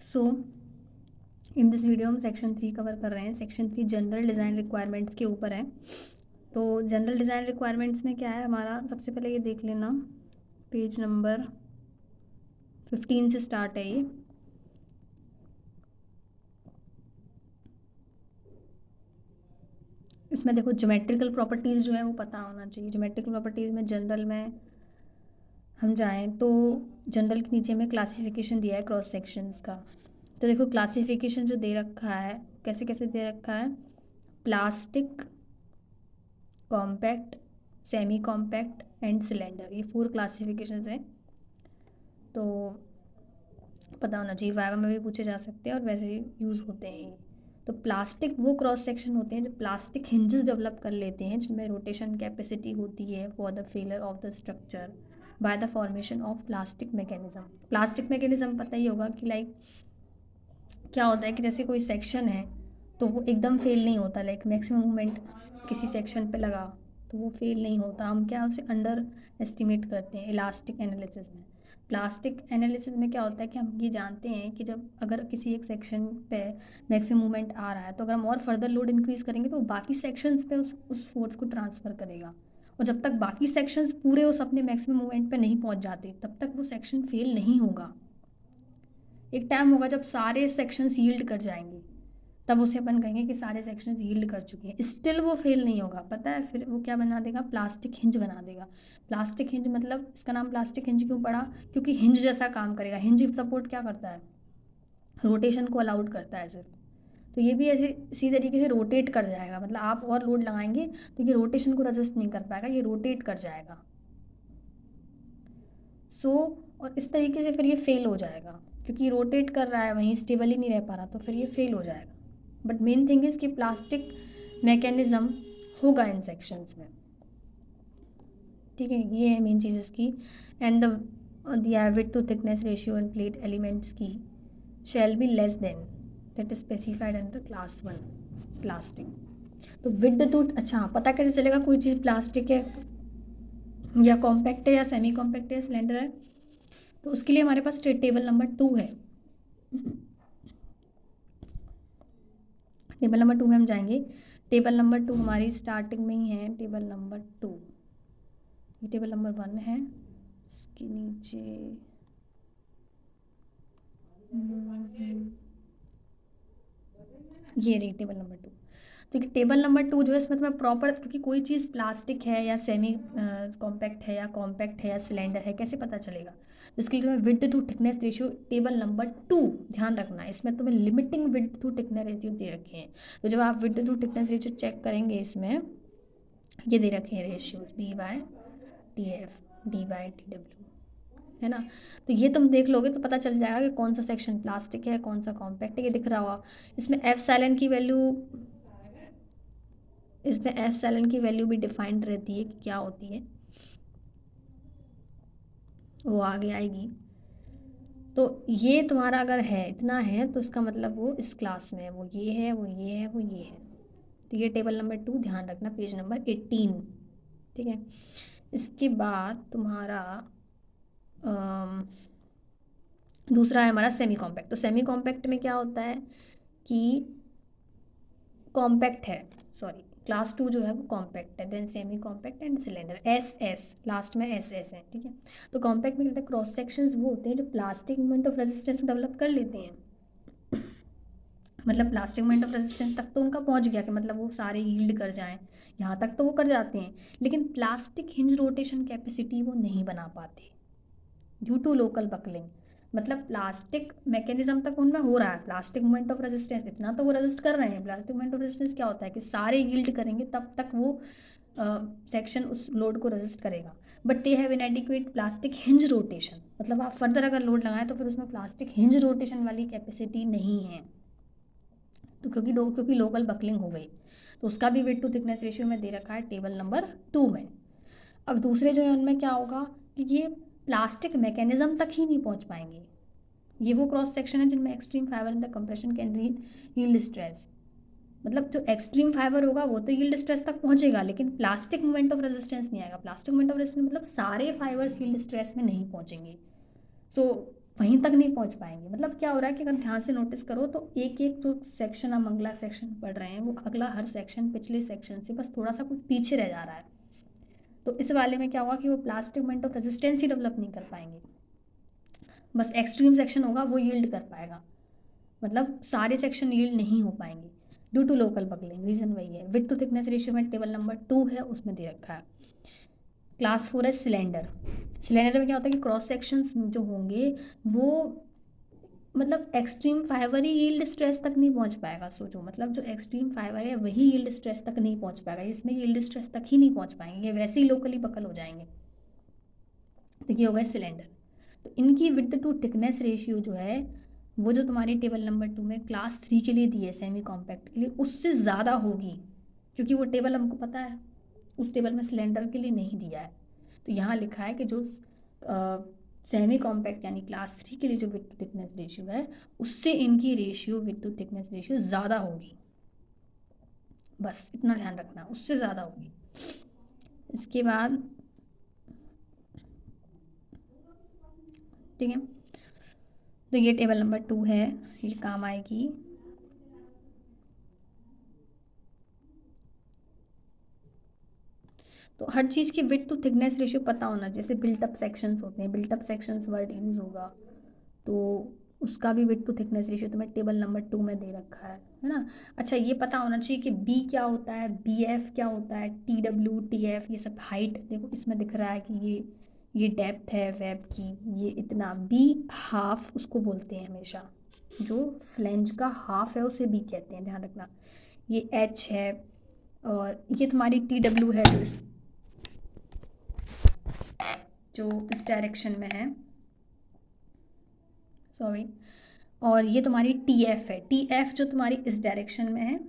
So in this video हम section 3 cover कर रहे हैं। सेक्शन 3 जनरल डिज़ाइन रिक्वायरमेंट्स के ऊपर है। तो जनरल डिज़ाइन रिक्वायरमेंट्स में क्या है हमारा, सबसे पहले ये देख लेना, पेज नंबर 15 से स्टार्ट है ये। इसमें देखो ज्योमेट्रिकल प्रॉपर्टीज़ जो है वो पता होना चाहिए। ज्योमेट्रिकल प्रॉपर्टीज़ में जनरल में हम जाएं तो जनरल के नीचे में क्लासिफिकेशन दिया है क्रॉस सेक्शंस का। तो देखो क्लासिफिकेशन जो दे रखा है, कैसे कैसे दे रखा है, plastic, compact, semi compact and cylinder, ये 4 क्लासिफिकेशन हैं। तो पता होना चाहिए, वाइवा में भी पूछे जा सकते हैं और वैसे ही यूज़ होते हैं ये। तो प्लास्टिक वो क्रॉस सेक्शन होते हैं जो प्लास्टिक हिंजेस डेवलप कर लेते हैं, जिनमें रोटेशन कैपेसिटी होती है for the failure of the structure by the formation of plastic mechanism. Plastic mechanism पता ही होगा कि लाइक क्या होता है कि जैसे कोई सेक्शन है तो वो एकदम फेल नहीं होता, लाइक मैक्सिमम मूवमेंट किसी सेक्शन पे लगा तो वो फेल नहीं होता। हम क्या उसे अंडर एस्टिमेट करते हैं इलास्टिक एनालिसिस में। प्लास्टिक एनालिसिस में क्या होता है कि हम ये जानते हैं कि जब अगर किसी एक सेक्शन पे मैक्सिमम मूवमेंट आ रहा है तो अगर हम और फर्दर लोड इंक्रीज करेंगे तो बाकी सेक्शंस पे उस फोर्स को ट्रांसफ़र करेगा, और जब तक बाकी सेक्शंस पूरे उस अपने मैक्सिमम मूवमेंट पे नहीं पहुंच जाते तब तक वो सेक्शन फेल नहीं होगा। एक टाइम होगा जब सारे सेक्शंस यील्ड कर जाएंगे, तब उसे अपन कहेंगे कि सारे सेक्शंस यील्ड कर चुके हैं। स्टिल वो फेल नहीं होगा, पता है फिर वो क्या बना देगा, प्लास्टिक हिंज बना देगा। प्लास्टिक हिंज मतलब इसका नाम प्लास्टिक हिंज क्यों पड़ा, क्योंकि हिंज जैसा काम करेगा। हिंज सपोर्ट क्या करता है, रोटेशन को अलाउड करता है सिर्फ। तो ये भी ऐसे इसी तरीके से रोटेट कर जाएगा, मतलब आप और लोड लगाएंगे तो ये रोटेशन को रेजिस्ट नहीं कर पाएगा, ये रोटेट कर जाएगा। सो और इस तरीके से फिर ये फेल हो जाएगा, क्योंकि रोटेट कर रहा है वहीं स्टेबल ही नहीं रह पा रहा, तो फिर ये फेल हो जाएगा। बट मेन थिंग इज़ कि प्लास्टिक मैकेनिज्म होगा इन सेक्शंस में, ठीक है। ये है मेन चीज़ इसकी। And the width to thickness ratio in plate elements की shall be less than that is specified under class 1 plastic. तो विड्थ टू, अच्छा पता कैसे चलेगा कोई चीज़ प्लास्टिक है या कॉम्पैक्ट है या सेमी कॉम्पैक्ट है या सिलेंडर है, तो उसके लिए हमारे पास टेबल नंबर 2 है। टेबल नंबर 2 में हम जाएंगे। टेबल नंबर 2 हमारी स्टार्टिंग में ही है, टेबल नंबर 2। ये टेबल नंबर 1 है, इसके नीचे ये रही टेबल नंबर 2। तो टेबल नंबर 2 जो है इसमें तुम्हें प्रॉपर, क्योंकि कोई चीज़ प्लास्टिक है या सेमी कॉम्पैक्ट है या कॉम्पैक्ट है या सिलेंडर है कैसे पता चलेगा, तो इसके लिए तुम्हें width to thickness ratio table number 2 ध्यान रखना है। इसमें तुम्हें limiting width to thickness ratio दे रखे हैं। तो जब आप width to thickness ratio check करेंगे, इसमें ये दे रखे हैं रेशियोज B/TF, D/TW, है ना। तो ये तुम देख लोगे तो पता चल जाएगा कि कौन सा सेक्शन प्लास्टिक है कौन सा कॉम्पैक्ट है, ये दिख रहा होगा। इसमें एफ साइलन की वैल्यू, इसमें एफ साइलन की वैल्यू भी डिफाइंड रहती है कि क्या होती है, वो आगे आएगी। तो ये तुम्हारा अगर है इतना है तो इसका मतलब वो इस क्लास में है, वो ये है वो ये है वो ये है। तो ये टेबल नंबर 2 ध्यान रखना, पेज नंबर 18, ठीक है। इसके बाद तुम्हारा दूसरा है हमारा सेमी कॉम्पैक्ट। तो सेमी कॉम्पैक्ट में क्या होता है कि कॉम्पैक्ट है, सॉरी क्लास 2 जो है वो कॉम्पैक्ट है, then semi compact and cylinder, S last में एस है, ठीक है। तो कॉम्पैक्ट में क्या होता है, क्रॉस सेक्शंस वो होते हैं जो plastic moment of resistance develop कर लेते हैं। मतलब प्लास्टिक मोमेंट ऑफ रेजिस्टेंस तक तो उनका पहुंच गया कि मतलब वो सारे यील्ड कर जाएं, यहाँ तक तो वो कर जाते हैं, लेकिन प्लास्टिक हिंज रोटेशन कैपेसिटी वो नहीं बना पाते ड्यू टू लोकल बकलिंग। मतलब प्लास्टिक मैकेनिज्म तक उनमें हो रहा है, प्लास्टिक मोमेंट ऑफ रेजिस्टेंस इतना तो वो रेजिस्ट कर रहे हैं। प्लास्टिक मोमेंट ऑफ रेजिस्टेंस क्या होता है कि सारे यील्ड करेंगे तब तक वो सेक्शन उस लोड को रेजिस्ट करेगा, but they have इनएडिक्वेट plastic hinge rotation. मतलब आप फर्दर अगर लोड लगाएं तो फिर उसमें प्लास्टिक हिंज रोटेशन वाली कैपेसिटी नहीं है, तो क्योंकि लोकल बकलिंग हो गई। तो उसका भी वेट टू थिकनेस रेशियो में दे रखा है टेबल नंबर 2 में। अब दूसरे जो है उनमें क्या होगा कि ये प्लास्टिक मैकेनिज्म तक ही नहीं पहुंच पाएंगे। ये वो क्रॉस सेक्शन है जिनमें extreme fibre in the compression can yield stress. मतलब जो एक्सट्रीम फाइबर होगा वो तो यील्ड स्ट्रेस तक पहुंचेगा, लेकिन प्लास्टिक मोमेंट ऑफ रेजिस्टेंस नहीं आएगा। प्लास्टिक मोमेंट ऑफ रेजिस्टेंस मतलब सारे फाइबर्स यील्ड स्ट्रेस में नहीं पहुंचेंगे। सो वहीं तक नहीं पहुंच पाएंगे। मतलब क्या हो रहा है कि अगर ध्यान से नोटिस करो तो एक एक जो सेक्शन हम अगला सेक्शन पढ़ रहे हैं वो अगला हर सेक्शन पिछले सेक्शन से बस थोड़ा सा कुछ पीछे रह जा रहा है। तो इस वाले में क्या होगा कि वो plastic moment of resistance he develop नहीं कर पाएंगे, बस एक्सट्रीम सेक्शन होगा वो यील्ड कर पाएगा, मतलब सारे सेक्शन यील्ड नहीं हो पाएंगे due to local buckling. Reason वही है। विड्थ टू थिकनेस रेशियो में टेबल नंबर 2 है उसमें दे रखा है। क्लास 4 है सिलेंडर। सिलेंडर में क्या होता है कि क्रॉस सेक्शंस जो होंगे वो मतलब एक्सट्रीम फाइबर ही यील्ड स्ट्रेस तक नहीं पहुंच पाएगा। सोचो, मतलब जो एक्सट्रीम फाइबर है वही यील्ड स्ट्रेस तक नहीं पहुंच पाएगा, इसमें यील्ड स्ट्रेस तक ही नहीं पहुंच पाएंगे, ये वैसे ही लोकली बकल हो जाएंगे। तो ये हो गया सिलेंडर। तो इनकी विड्थ टू थिकनेस रेशियो जो है वो जो तुम्हारी टेबल नंबर 2 में क्लास 3 के लिए दी है सेमी कॉम्पैक्ट के लिए उससे ज़्यादा होगी, क्योंकि वो टेबल हमको पता है, उस टेबल में सिलेंडर के लिए नहीं दिया है। तो यहाँ लिखा है कि जो सेमी कॉम्पैक्ट यानी क्लास 3 के लिए जो विड्थ टू थिकनेस रेशियो है उससे इनकी ratio width to thickness ratio ज़्यादा होगी, बस इतना ध्यान रखना, उससे ज़्यादा होगी। इसके बाद ठीक है, तो ये टेबल नंबर 2 है, ये काम आएगी। तो हर चीज़ की विड्थ टू थिकनेस रेशियो पता होना, जैसे बिल्टअप सेक्शंस होते हैं, बिल्टअप सेक्शंस वर्ड यूज़ होगा तो उसका भी विड्थ टू थिकनेस रेशियो तुम्हें टेबल नंबर 2 में दे रखा है ना। अच्छा, ये पता होना चाहिए कि बी क्या होता है, बी एफ क्या होता है, टी डब्ल्यू टी एफ ये सब हाइट। देखो इसमें दिख रहा है कि ये डेप्थ है वेब की, ये इतना। बी हाफ उसको बोलते हैं हमेशा, जो फ्लेंज का हाफ है उसे बी कहते हैं, ध्यान रखना। ये एच है और ये तुम्हारी टी डब्ल्यू है जो इस डायरेक्शन में है, सॉरी। और ये तुम्हारी टी एफ है, टी एफ जो तुम्हारी इस डायरेक्शन में है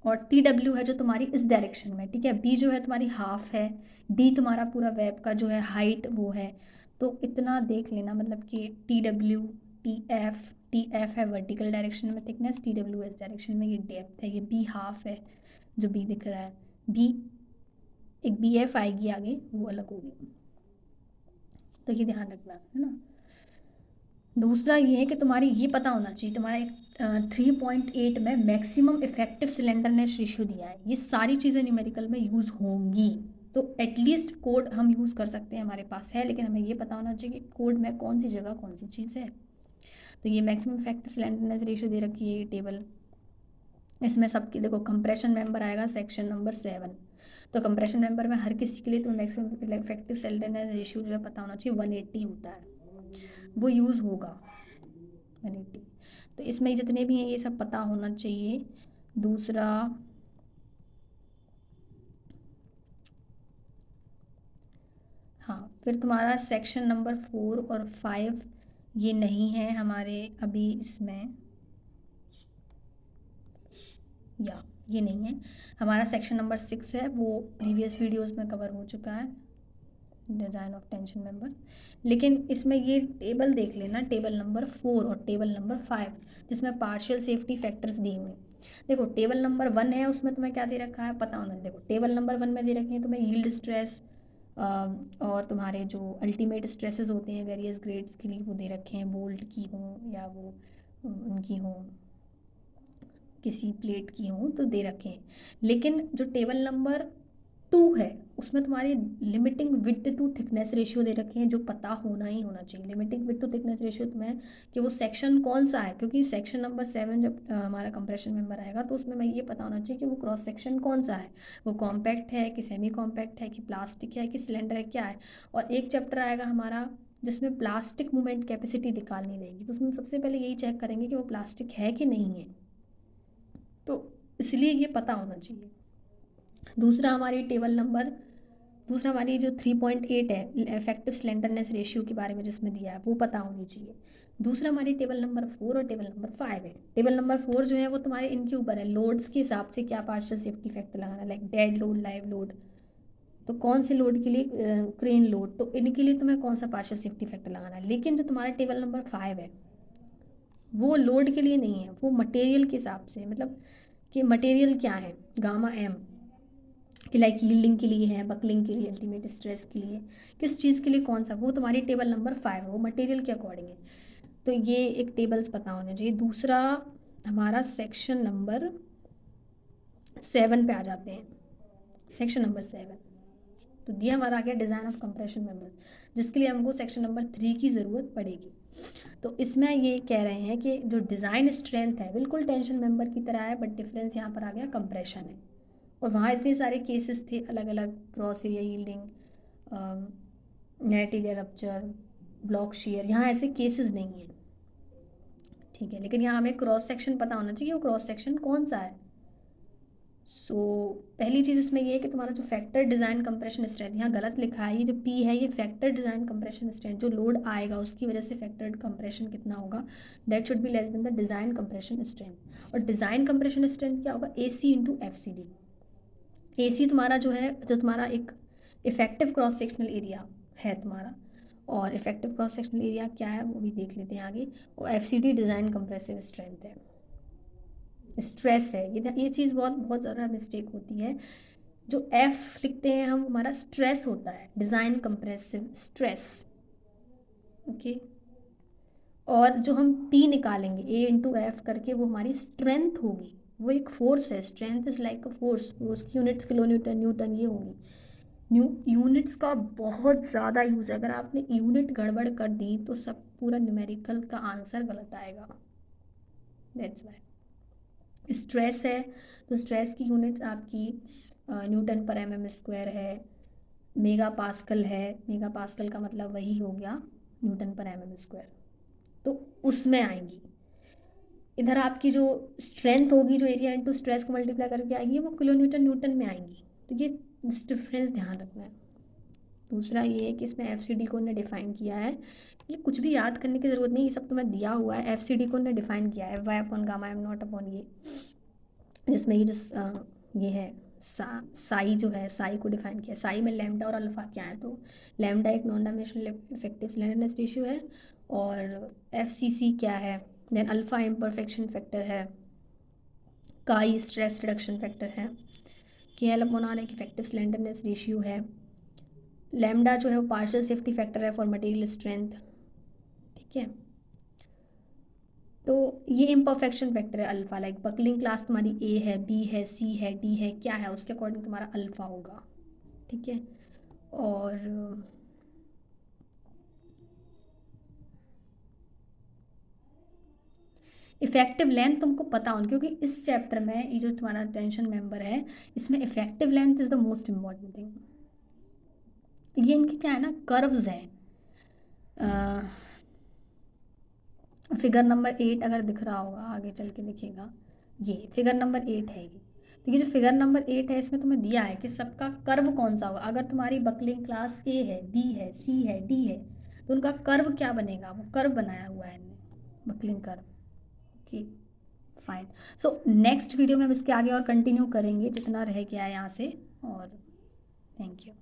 और टी डब्ल्यू है जो तुम्हारी इस डायरेक्शन में, ठीक है। बी जो है तुम्हारी हाफ है, डी तुम्हारा पूरा वेब का जो है हाइट वो है। तो इतना देख लेना, मतलब कि टी डब्ल्यू टी एफ है वर्टिकल डायरेक्शन में थिकनेस, टी डब्ल्यू इस डायरेक्शन में ये डेप्थ है, ये बी हाफ है जो बी दिख रहा है। बी एक बी एफ आएगी आगे वो अलग होगी, तो ये ध्यान रखना है ना। दूसरा ये है कि तुम्हारी ये पता होना चाहिए, तुम्हारा एक 3.8 में मैक्सिमम इफेक्टिव सिलेंडरनेस रेशियो दिया है। ये सारी चीज़ें न्यूमेरिकल में यूज़ होंगी, तो एटलीस्ट कोड हम यूज़ कर सकते हैं, हमारे पास है, लेकिन हमें ये पता होना चाहिए कि कोड में कौन सी जगह कौन सी चीज़ है। तो ये मैक्सिमम इफेक्टिव सिलेंडरनेस रेशियो दे रखी है ये टेबल। इसमें सबकी देखो कंप्रेशन मेंबर आएगा सेक्शन नंबर 7, तो कंप्रेशन मेंबर में हर किसी के लिए तो मैक्सिमम इफेक्टिव सिलेंडरनेस रेशियो जो है पता होना चाहिए 180 होता है, वो यूज़ होगा 180। तो इसमें जितने भी हैं ये सब पता होना चाहिए। दूसरा हाँ, फिर तुम्हारा सेक्शन नंबर 4 और 5 ये नहीं है हमारे अभी इसमें, या ये नहीं है हमारा। सेक्शन नंबर 6 है, वो प्रीवियस वीडियोस में कवर हो चुका है, डिज़ाइन ऑफ टेंशन मेंबर्स। लेकिन इसमें ये टेबल देख लेना, टेबल नंबर 4 और टेबल नंबर 5 जिसमें पार्शियल सेफ्टी फैक्टर्स दिए हुए हैं। देखो टेबल नंबर 1 है उसमें तुम्हें क्या दे रखा है पता होना। देखो टेबल नंबर 1 में दे रखे हैं तुम्हें यील्ड स्ट्रेस और तुम्हारे जो अल्टीमेट स्ट्रेसेस होते हैं वेरियस ग्रेड्स के लिए वो दे रखे हैं, बोल्ट की हों या वो उनकी हों किसी प्लेट की हों तो दे रखे हैं। लेकिन जो टेबल नंबर 2 है उसमें तुम्हारी limiting width to thickness ratio दे रखे हैं, जो पता होना ही होना चाहिए। Limiting width to thickness ratio तुम्हें कि वो सेक्शन कौन सा है, क्योंकि सेक्शन नंबर 7 जब हमारा कंप्रेशन मेंबर आएगा तो उसमें मैं ये पता होना चाहिए कि वो क्रॉस सेक्शन कौन सा है, वो कॉम्पैक्ट है कि सेमी कॉम्पैक्ट है कि प्लास्टिक है कि सिलेंडर है क्या है। और एक चैप्टर आएगा हमारा जिसमें प्लास्टिक मूवमेंट कैपेसिटी निकालनी रहेगी, तो उसमें सबसे पहले यही चेक करेंगे कि वो प्लास्टिक है कि नहीं है, तो इसलिए ये पता होना चाहिए। दूसरा हमारी जो 3.8 है इफेक्टिव स्लेंडरनेस रेशियो के बारे में जिसमें दिया है वो पता होनी चाहिए। दूसरा हमारी टेबल नंबर 4 और टेबल नंबर 5 है। टेबल नंबर 4 जो है वो तुम्हारे इनके ऊपर है, लोड्स के हिसाब से क्या पार्शियल सेफ्टी फैक्टर लगाना, like dead load live load. तो कौन से लोड के लिए क्रेन लोड, तो इनके लिए तुम्हें कौन सा पार्शियल सेफ्टी फैक्टर लगाना है। लेकिन जो तुम्हारा टेबल नंबर 5 है वो लोड के लिए नहीं है, वो मटेरियल के हिसाब से, मतलब कि मटेरियल क्या है, गामा एम कि लाइक यील्डिंग के लिए है, बकलिंग के लिए, अल्टीमेट स्ट्रेस के लिए, किस चीज़ के लिए कौन सा, वो तुम्हारी टेबल नंबर 5 है, वो मटेरियल के अकॉर्डिंग है। तो ये एक टेबल्स पता होना चाहिए। दूसरा हमारा सेक्शन नंबर 7 पे आ जाते हैं। सेक्शन नंबर 7 तो दिया हमारा आ गया डिज़ाइन ऑफ कंप्रेशन मेंबर्स, जिसके लिए हमको सेक्शन नंबर 3 की ज़रूरत पड़ेगी। तो इसमें ये कह रहे हैं कि जो डिज़ाइन स्ट्रेंथ है बिल्कुल टेंशन मेंबर की तरह है, बट डिफरेंस यहाँ पर आ गया कंप्रेशन है। और वहाँ इतने सारे केसेस थे अलग अलग, cross area yielding, net area rupture, block share, यहाँ ऐसे केसेस नहीं हैं, ठीक है। लेकिन यहाँ हमें क्रॉस सेक्शन पता होना चाहिए, वो क्रॉस सेक्शन कौन सा है। सो पहली चीज़ इसमें ये है कि तुम्हारा जो फैक्टर डिज़ाइन कंप्रेशन स्ट्रेंथ, यहाँ गलत लिखा है, ये जो पी है ये फैक्टर डिज़ाइन कंप्रेशन स्ट्रेंथ, जो लोड आएगा उसकी वजह से फैक्टर कंप्रेशन कितना होगा, that should be less then the design compression strength. और डिज़ाइन कंप्रेशन स्ट्रेंथ क्या होगा, ए सी इंटू एफ सी डी। ए सी तुम्हारा जो है, जो तुम्हारा एक इफेक्टिव क्रॉस सेक्शनल एरिया है तुम्हारा, और इफेक्टिव क्रॉस सेक्शनल एरिया क्या है वो भी देख लेते हैं आगे। और F C D design compressive strength है, स्ट्रेस है। ये चीज़ बहुत बहुत ज़्यादा मिस्टेक होती है। जो एफ लिखते हैं हम, हमारा स्ट्रेस होता है, डिज़ाइन कंप्रेसिव स्ट्रेस, ओके। और जो हम पी निकालेंगे ए इंटू एफ करके, वो हमारी स्ट्रेंथ होगी, वो एक फोर्स है। Strength is like a force, उसकी यूनिट्स किलो न्यूटन, न्यूटन ये होगी। यूनिट्स का बहुत ज़्यादा यूज़ है, अगर आपने यूनिट गड़बड़ कर दी तो सब पूरा न्यूमेरिकल का आंसर गलत आएगा, दैट्स वाई। स्ट्रेस है तो स्ट्रेस की यूनिट्स आपकी न्यूटन पर एम एम स्क्वायर है, मेगा पास्कल है, मेगा पास्कल का मतलब वही हो गया न्यूटन पर एम एम स्क्वायर, तो उसमें आएंगी। इधर आपकी जो स्ट्रेंथ होगी, जो एरिया इंटू स्ट्रेस को मल्टीप्लाई करके आएगी, वो किलो न्यूटन न्यूटन में आएंगी। तो ये डिफरेंस ध्यान रखना है। दूसरा ये है कि इसमें एफ सी डी को उन्होंने डिफाइन किया है, ये कुछ भी याद करने की ज़रूरत नहीं, ये सब तुम्हें दिया हुआ है। एफ सी डी को उन्होंने डिफाइन किया है y upon gamma m naught upon ये, जिसमें ये जो ये है साई जो है, साई को डिफाइन किया। साई में लैम्डा और अल्फ़ा क्या है, तो लैम्डा एक non dimensional effective slenderness ratio है, और एफ सी सी क्या है, देन अल्फ़ा इम्परफेक्शन फैक्टर है, काई स्ट्रेस रिडक्शन फैक्टर है, के एल अपॉन आर एक इफेक्टिव स्लैंडरनेस रेशियो है, लैम्डा जो है वो पार्शियल सेफ्टी फैक्टर है फॉर मटेरियल स्ट्रेंथ, ठीक है। तो ये इम्परफेक्शन फैक्टर है अल्फ़ा, लाइक बकलिंग क्लास तुम्हारी ए है, बी है, सी है, डी है, क्या है, उसके अकॉर्डिंग तुम्हारा अल्फ़ा होगा, ठीक है। और इफेक्टिव लेंथ तुमको पता होना, क्योंकि इस चैप्टर में ये जो तुम्हारा टेंशन मेंबर है, इसमें effective length is the most important thing. ये इनके क्या है ना, कर्व्स हैं। फिगर नंबर 8 अगर दिख रहा होगा, आगे चल के दिखेगा, ये फिगर नंबर 8 है ये। तो ये जो फिगर नंबर 8 है, इसमें तुम्हें दिया है कि सबका कर्व कौन सा होगा। अगर तुम्हारी बकलिंग क्लास ए है, बी है, सी है, डी है, तो उनका कर्व क्या बनेगा, वो कर्व बनाया हुआ है इनने, buckling curve, okay fine. So next video में हम इसके आगे और कंटिन्यू करेंगे जितना रह गया है यहाँ से, और थैंक यू।